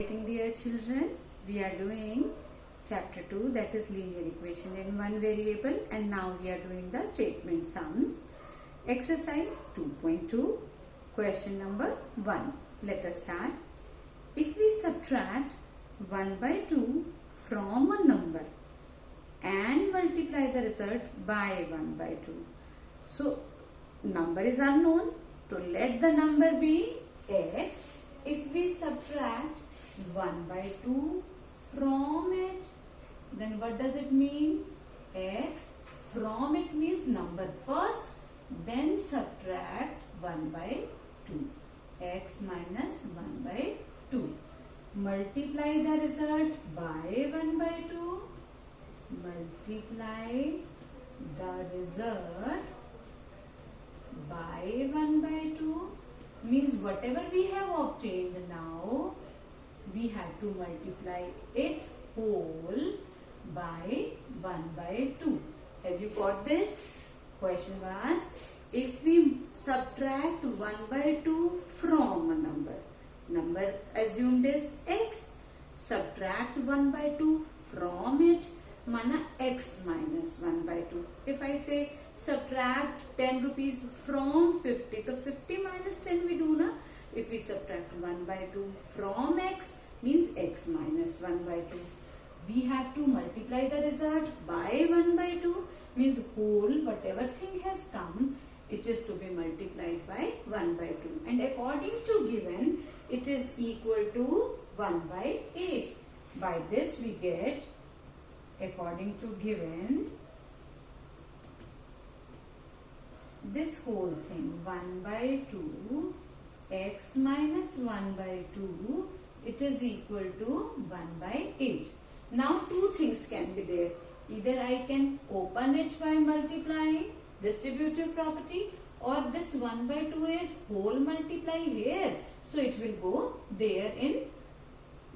Dear children, we are doing chapter 2, that is linear equation in one variable, and now we are doing the statement sums. Exercise 2.2, question number 1. Let us start. If we subtract 1 by 2 from a number and multiply the result by 1 by 2. So, number is unknown. So, let the number be x. If we subtract 1 by 2 from it, then what does it mean? X. From it means number first, then subtract 1 by 2. X minus 1 by 2. Multiply the result by 1 by 2. Multiply the result by 1 by 2 means whatever we have obtained now, we have to multiply it whole by 1 by 2. Have you got this? Question was, if we subtract 1 by 2 from a number assumed is x, subtract 1 by 2 from it, mana x minus 1 by 2. If I say subtract 10 rupees from 50, so 50 minus 10 we do na. If we subtract 1 by 2 from x, means x minus 1 by 2. We have to multiply the result by 1 by 2, means whole whatever thing has come, it is to be multiplied by 1 by 2. And according to given, it is equal to 1 by 8. By this we get, according to given, this whole thing 1 by 2 x minus 1 by 2, it is equal to 1 by 8. Now two things can be there. Either I can open it by multiplying distributive property, or this 1 by 2 is whole multiply here. So it will go there in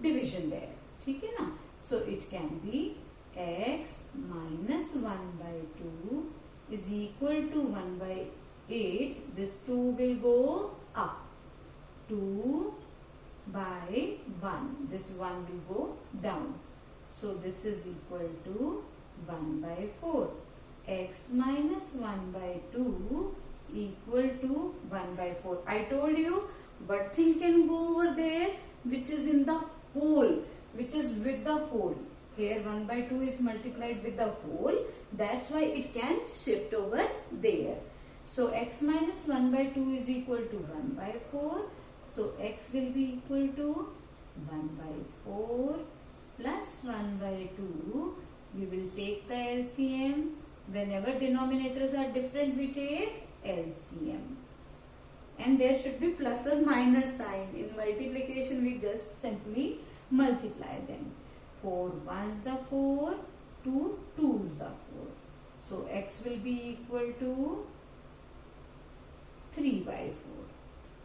division there. ठीक है ना? So it can be x minus 1 by 2 is equal to 1 by 8. This 2 will go up. 2 by 1. This 1 will go down. So this is equal to 1 by 4. X minus 1 by 2 equal to 1 by 4. I told you what thing can go over there which is in the whole, which is with the whole. Here 1 by 2 is multiplied with the whole. That's why it can shift over there. So x minus 1 by 2 is equal to 1 by 4. So x will be equal to 1 by 4 plus 1 by 2. We will take the LCM. Whenever denominators are different, we take LCM. And there should be plus or minus sign. In multiplication, we just simply multiply them. 4 ones the 4, 2 twos the 4. So x will be equal to 3 by 4.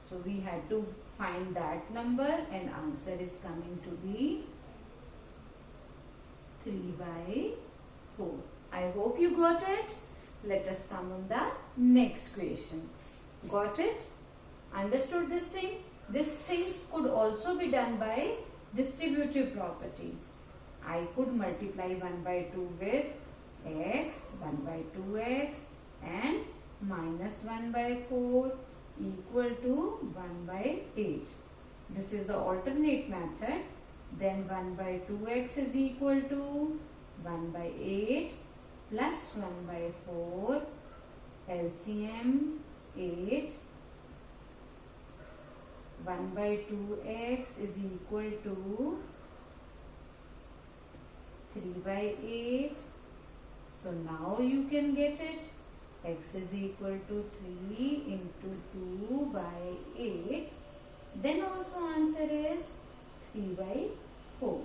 So we had to find that number, and answer is coming to be 3 by 4. I hope you got it. Let us come on the next question. Got it? Understood this thing? This thing could also be done by distributive property. I could multiply 1 by 2 with x, 1 by 2x, and minus 1 by 4 equal to 1 by 8. This is the alternate method. Then 1 by 2x is equal to 1 by 8 plus 1 by 4. LCM 8. 1 by 2x is equal to 3 by 8. So now you can get it. X is equal to 3 into 2 by 8. Then also answer is 3 by 4.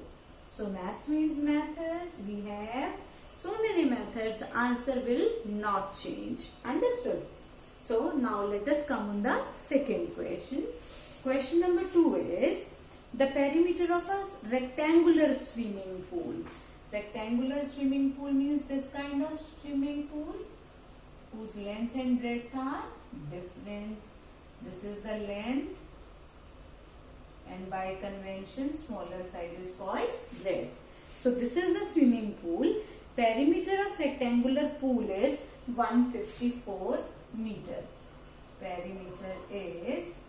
So maths means methods. We have so many methods. Answer will not change. Understood? So now let us come on the second question. Question number 2 is the perimeter of a rectangular swimming pool. Rectangular swimming pool means this kind of swimming pool whose length and breadth are different. This is the length and by convention smaller side is called breadth. So this is the swimming pool. Perimeter of rectangular pool is 154 meter. Perimeter is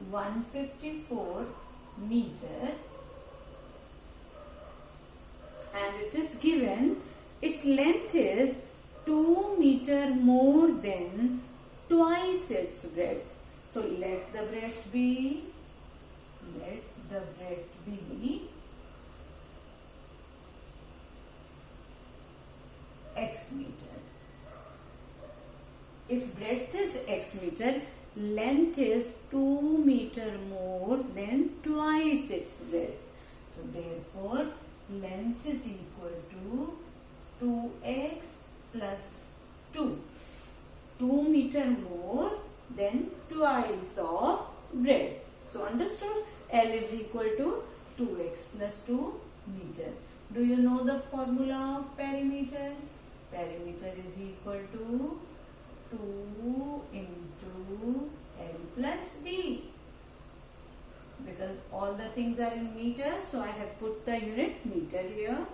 154 meter, and it is given its length is 2 meter more than twice its breadth. So let the breadth be x meter. If breadth is x meter, length is 2 meter more than twice its breadth. So therefore, length is equal to 2x plus 2. 2 meter more than twice of breadth. So understood? L is equal to 2x plus 2 meter. Do you know the formula of perimeter? Perimeter is equal to 2 into L plus B. Because all the things are in meters, so I have put the unit meter here.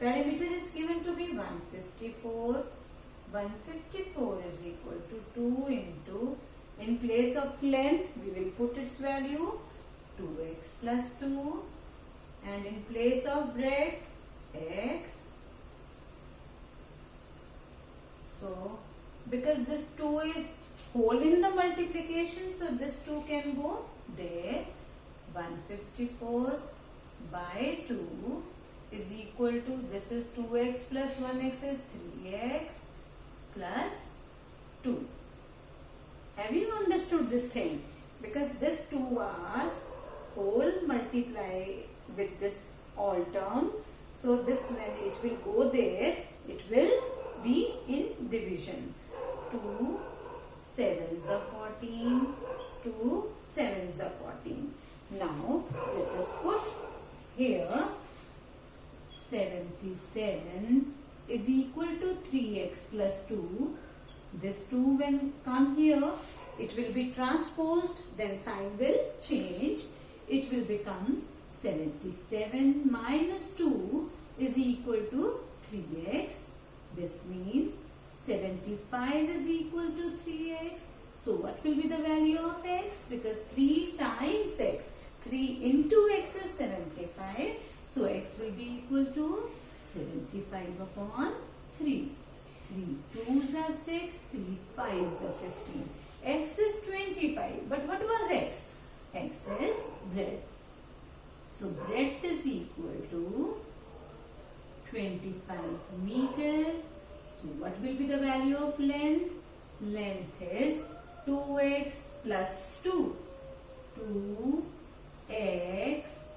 Perimeter is given to be 154. 154 is equal to 2 into, in place of length, we will put its value 2x plus 2, and in place of breadth, x. So, because this 2 is whole in the multiplication, so this 2 can go there. 154 by 2 is equal to, this is 2x plus 1x is 3x plus 2. Have you understood this thing? Because this 2 was whole multiply with this all term. So this, when it will go there, it will be in division. 2 sevens the 14, 2 sevens the 14. Now let us put here 77 is equal to 3x plus 2. This 2 when come here, it will be transposed, then sign will change. It will become 77 minus 2 is equal to 3x. This means 75 is equal to 3x. So what will be the value of x? Because 3 times x, 3 into x is 75. So x will be equal to 75 upon 3. 3 2s are 6, 3 5s are 15. X is 25. But what was x? X is breadth. So breadth is equal to 25 meter. So what will be the value of length? Length is 2x plus 2. 2x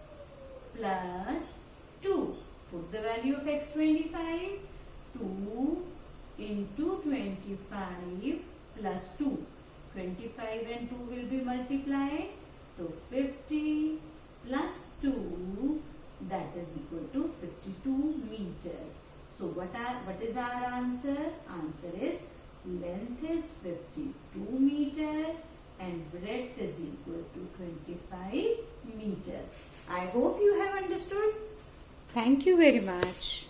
plus 2. Put the value of x 25. 2 into 25 plus 2. 25 and 2 will be multiplied. So 50 plus 2, that is equal to 52 meter. So what is our answer? Answer is length is 52 meter and breadth is equal to 25 meter. I hope you have understood. Thank you very much.